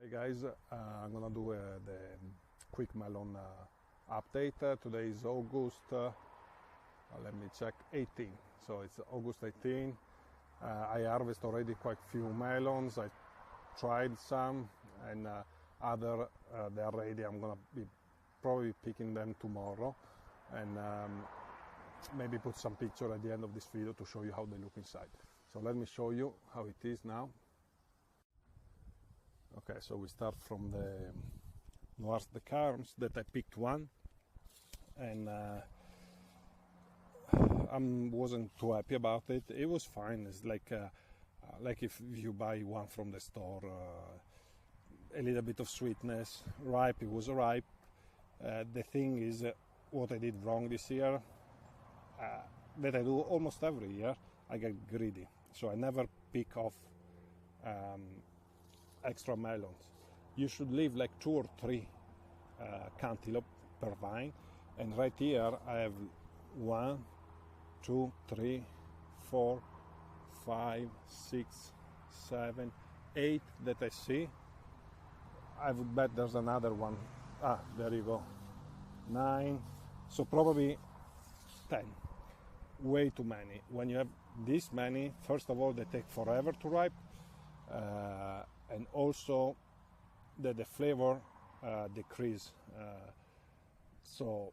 Hey guys, I'm gonna do the quick melon update. Today is August, let me check, 18. So it's August 18. I harvest already quite few melons. I tried some and other they're ready. I'm gonna be probably picking them tomorrow and maybe put some picture at the end of this video to show you how they look inside. So let me show you how it is now. Okay, so we start from the Noir the Carmes that I picked one, and I wasn't too happy about it. It was fine. It's like if you buy one from the store, a little bit of sweetness, ripe. It was ripe. The thing is, what I did wrong this year, that I do almost every year, I get greedy. So I never pick off extra melons. You should leave like 2 or 3 cantaloupe per vine, and right here I have 1, 2, 3, 4, 5, 6, 7, 8 that I see. I would bet there's another one. Ah, there you go. 9. So probably 10. Way too many. When you have this many, first of all, they take forever to ripe. And also the flavor decrease, so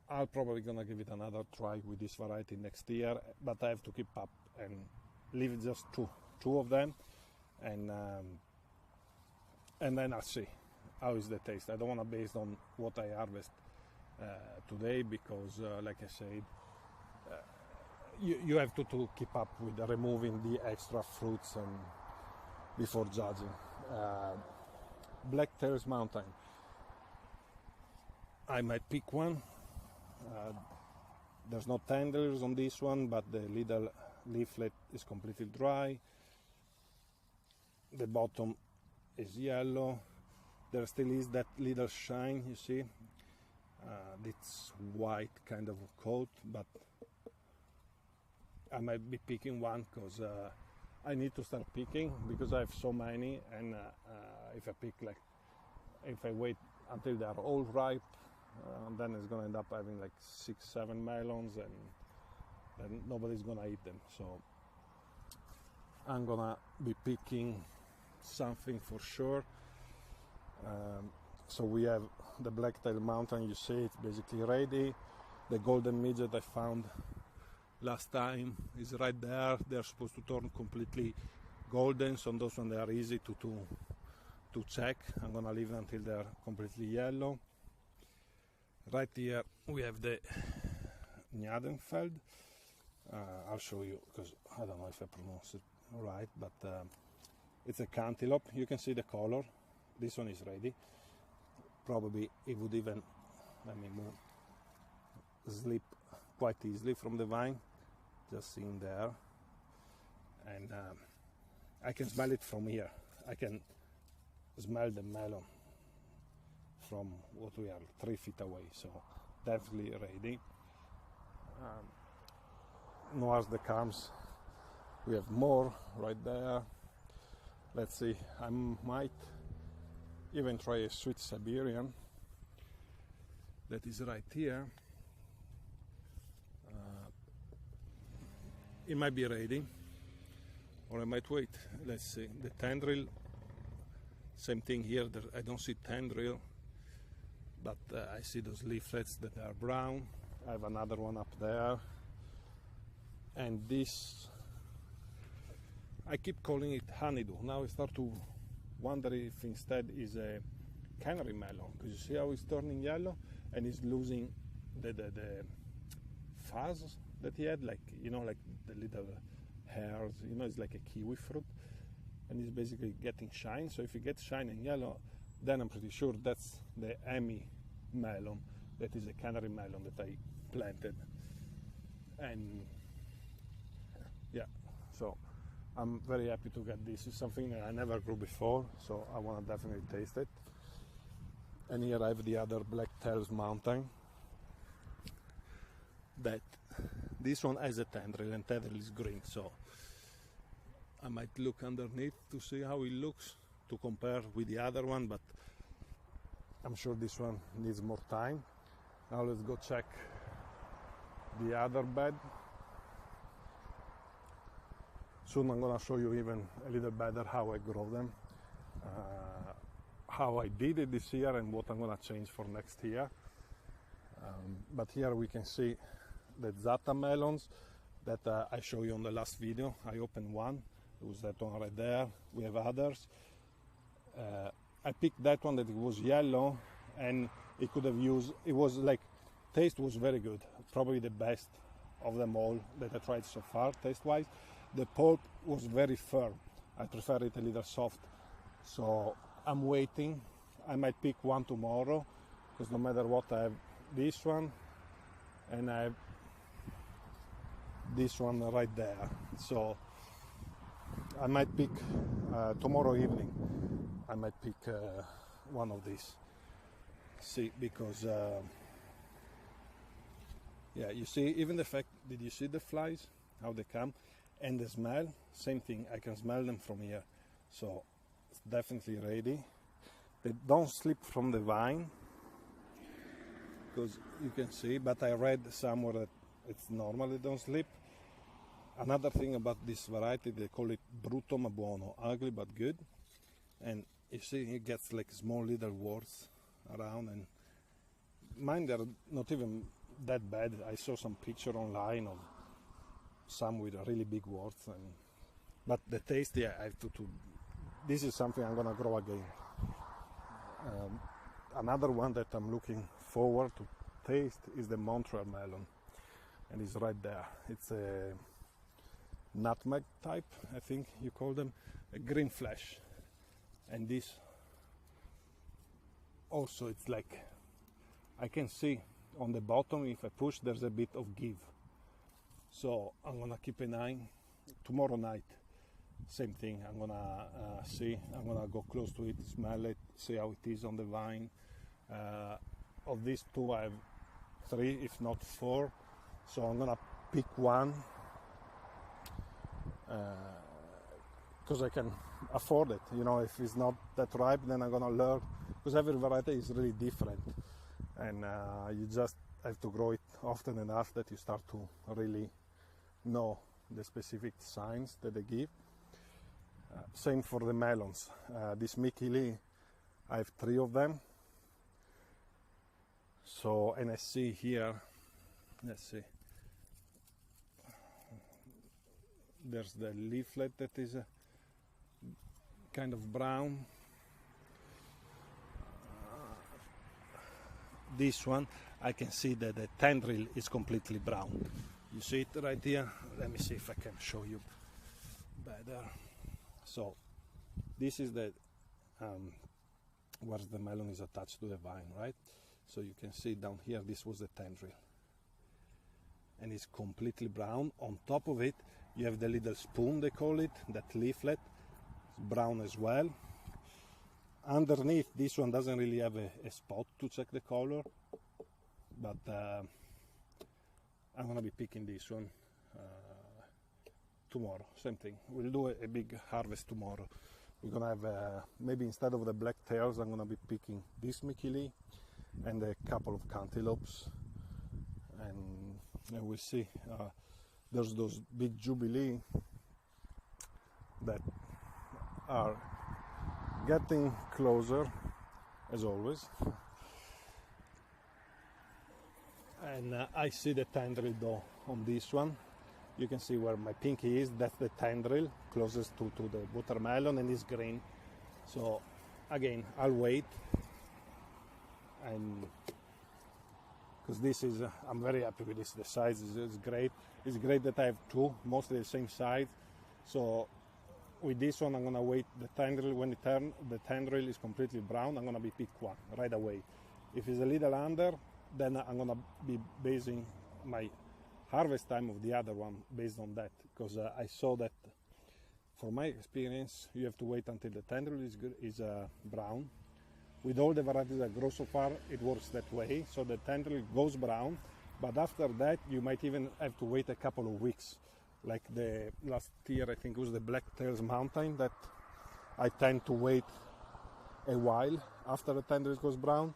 I'll probably gonna give it another try with this variety next year, but I have to keep up and leave just two of them, and then I'll see how is the taste. I don't want to base on what I harvest today, because like I said, you have to keep up with removing the extra fruits and before judging. Blacktails Mountain, I might pick one. There's no tendrils on this one, but the little leaflet is completely dry. The bottom is yellow. There still is that little shine, you see. It's white kind of coat, but I might be picking one because I need to start picking, because I have so many, and if I wait until they are all ripe, then it's gonna end up having like 6-7 melons, and then nobody's gonna eat them. So I'm gonna be picking something for sure. So we have the Blacktail Mountain, you see it's basically ready. The golden midget I found last time is right there. They're supposed to turn completely golden, so on those ones they are easy to check. I'm gonna leave them until they're completely yellow. Right here we have the Gnadenfeld. I'll show you, because I don't know if I pronounce it right, but it's a cantaloupe. You can see the color. This one is ready. Probably it would even, let me move, slip quite easily from the vine, just in there, and I can smell it from here. I can smell the melon from what we are 3 feet away, so definitely ready. Noir the Carmes, we have more right there. Let's see, I might even try a sweet Siberian that is right here. It might be ready, or I might wait. Let's see. The tendril, same thing here. I don't see tendril, but I see those leaflets that are brown. I have another one up there, and this, I keep calling it honeydew. Now I start to wonder if instead is a canary melon, because you see how it's turning yellow and it's losing the fuzz that he had, like, you know, like the little hairs, you know, it's like a kiwi fruit, and it's basically getting shine. So if you get shine and yellow, then I'm pretty sure that's the Emmy melon, that is a canary melon that I planted. And yeah, so I'm very happy to get this. It's something that I never grew before, so I want to definitely taste it. And here I have the other Blacktails Mountain, that this one has a tendril, and tendril is green, so I might look underneath to see how it looks. to compare with the other one, but I'm sure this one needs more time. Now let's go check the other bed. Soon I'm gonna show you even a little better how I grow them, how I did it this year and what I'm gonna change for next year. But here we can see the Zatta melons that I showed you on the last video. I opened one, it was that one right there. We have others. I picked that one that it was yellow and it could have used, it was like, taste was very good, probably the best of them all that I tried so far taste wise. The pulp was very firm, I prefer it a little soft, so I'm waiting. I might pick one tomorrow because no matter what I have this one and I have this one right there, so I might pick tomorrow evening. I might pick one of these. See, because yeah, you see, even the fact, did you see the flies, how they come, and the smell, same thing, I can smell them from here, so it's definitely ready. They don't slip from the vine, because you can see, but I read somewhere that it's normal they don't slip. Another thing about this variety, they call it brutto ma buono, ugly but good, and you see it gets like small little warts around, and mine they're not even that bad. I saw some picture online of some with really big warts, and but the taste, yeah, I have to this is something I'm gonna grow again. Another one that I'm looking forward to taste is the Montreal melon, and it's right there. It's a nutmeg type, I think you call them, a green flesh, and this also, it's like I can see on the bottom, if I push, there's a bit of give, so I'm gonna keep an eye. Tomorrow night, same thing, I'm gonna see, I'm gonna go close to it, smell it, see how it is on the vine. Of these two I have 3 if not 4, so I'm gonna pick one because I can afford it. You know, if it's not that ripe, then I'm gonna learn, because every variety is really different, and you just have to grow it often enough that you start to really know the specific signs that they give. Same for the melons. This MickeyLee, I have 3 of them. So, and I see here, let's see, there's the leaflet that is kind of brown. This one, I can see that the tendril is completely brown. You see it right here? Let me see if I can show you better. So, this is the where the melon is attached to the vine, right? So you can see down here, this was the tendril, and it's completely brown. On top of it, you have the little spoon, they call it, that leaflet, it's brown as well. Underneath, this one doesn't really have a spot to check the color, but I'm gonna be picking this one tomorrow. Same thing, we'll do a big harvest tomorrow. We're gonna have maybe instead of the black tails, I'm gonna be picking this MickeyLee and a couple of cantaloupes, and we'll see. There's those big Jubilee that are getting closer, as always. And I see the tendril though on this one. You can see where my pinky is, that's the tendril closest to the watermelon, and it's green. So again, I'll wait, and because this is, I'm very happy with this, the size is great. It's great that I have 2, mostly the same size. So with this one, I'm gonna wait the tendril, when the tendril is completely brown, I'm gonna be pick one right away. If it's a little under, then I'm gonna be basing my harvest time of the other one based on that, because I saw that, from my experience, you have to wait until the tendril is brown. With all the varieties I grow so far, it works that way, so the tendril goes brown, but after that you might even have to wait a couple of weeks. Like the last year, I think it was the Black Tails Mountain that I tend to wait a while after the tendrils goes brown.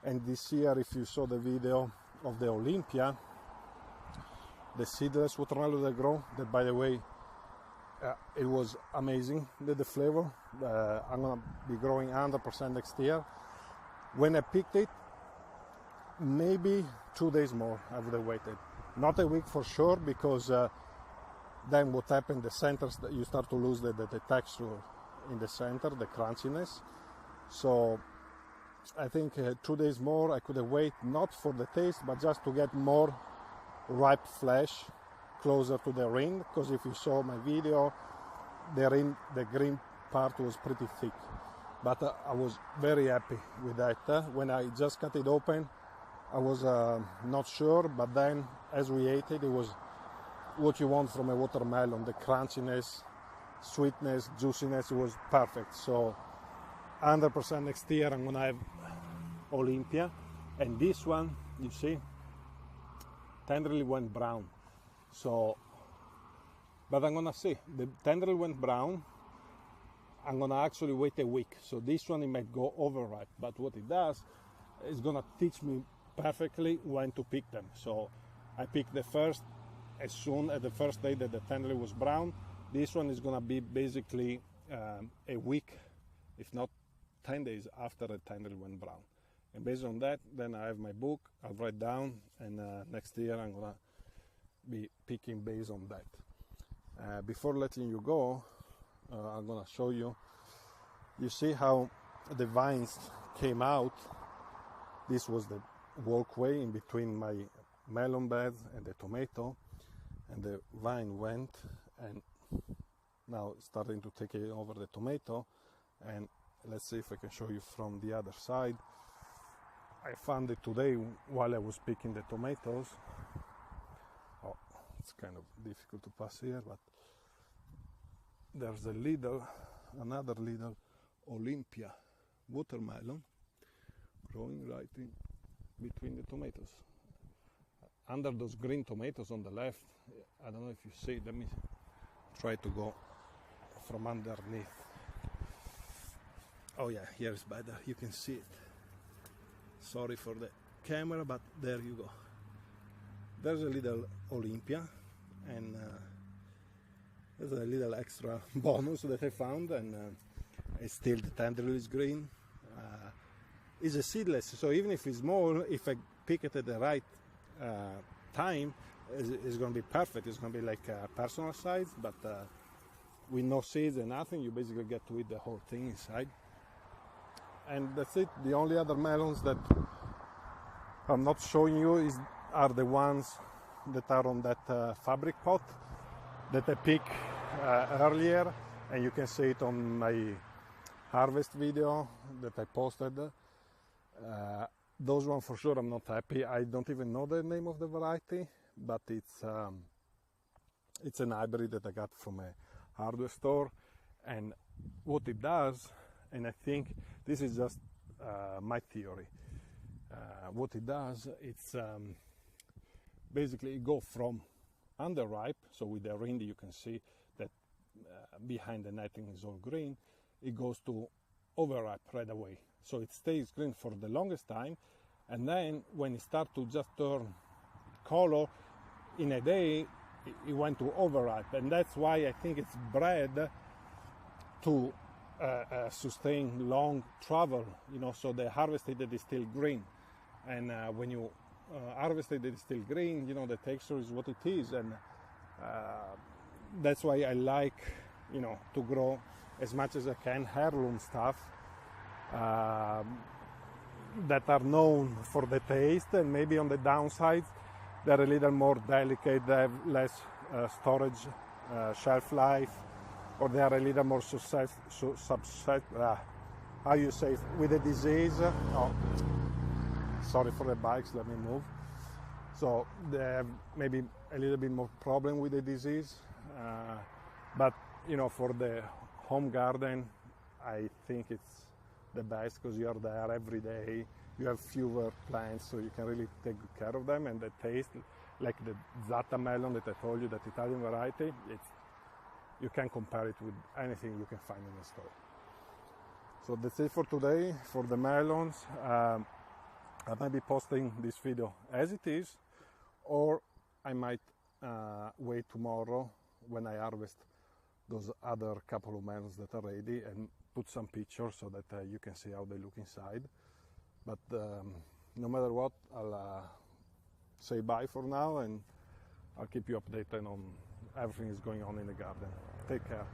And this year, if you saw the video of the Olympia, the seedless watermelon that grow, that by the way, it was amazing, the flavor. I'm gonna be growing 100% next year. When I picked it, maybe 2 days more I would have waited. Not a week for sure, because then what happened, the centers, you start to lose the texture in the center, the crunchiness. So I think 2 days more I could have waited, not for the taste, but just to get more ripe flesh closer to the rind, because if you saw my video, the green part was pretty thick. But I was very happy with that. When I just cut it open, I was not sure, but then as we ate it, it was what you want from a watermelon. The crunchiness, sweetness, juiciness, it was perfect. So 100% next year I'm gonna have Olympia. And this one, you see, tenderly went brown. So, but I'm gonna see, the tenderly went brown. I'm gonna actually wait a week. So this one, it might go overripe, but what it does is gonna teach me perfectly when to pick them. So I picked the first as soon as the first day that the tenderly was brown. This one is gonna be basically a week, if not 10 days after the tenderly went brown. And based on that, then I have my book, I'll write down, and next year I'm gonna be picking based on that. Before letting you go, I'm gonna show you. You see how the vines came out. This was the walkway in between my melon beds and the tomato, and the vine went, and now it's starting to take over the tomato. And let's see if I can show you from the other side. I found it today while I was picking the tomatoes. Oh, it's kind of difficult to pass here, but there's another little Olympia watermelon growing right in between the tomatoes. Under those green tomatoes on the left, I don't know if you see, let me try to go from underneath. Oh yeah, here's better, you can see it. Sorry for the camera, but there you go. There's a little Olympia, and there's a little extra bonus that I found, and it's still the tendril is green. It's a seedless, so even if it's small, if I pick it at the right time, it's going to be perfect. It's going to be like a personal size, but with no seeds and nothing, you basically get to eat the whole thing inside. And that's it. The only other melons that I'm not showing you are the ones that are on that fabric pot that I picked earlier, and you can see it on my harvest video that I posted. Those ones for sure I'm not happy. I don't even know the name of the variety, but it's an hybrid that I got from a hardware store. And what it does, and I think this is just my theory, what it does, it's basically it goes from underripe, so with the rind you can see that behind the netting is all green, it goes to overripe right away. So it stays green for the longest time, and then when it starts to just turn color, in a day it went to overripe, and that's why I think it's bred to sustain long travel, so they harvested it is still green, and when you harvest it is still green, the texture is what it is, and that's why I like, to grow as much as I can heirloom stuff that are known for the taste, and maybe on the downsides they're a little more delicate, they have less storage, shelf life, or they are a little more how you say, with a disease. Oh, sorry for the bikes, let me move. So they have maybe a little bit more problem with the disease, but for the home garden I think it's the best, because you're there every day, you have fewer plants, so you can really take good care of them, and they taste like the Zatta melon that I told you, that Italian variety. You can compare it with anything you can find in the store. So that's it for today for the melons. I might be posting this video as it is, or I might wait tomorrow when I harvest those other couple of melons that are ready and put some pictures so that you can see how they look inside. But no matter what, I'll say bye for now, and I'll keep you updated on everything that's going on in the garden. Take care.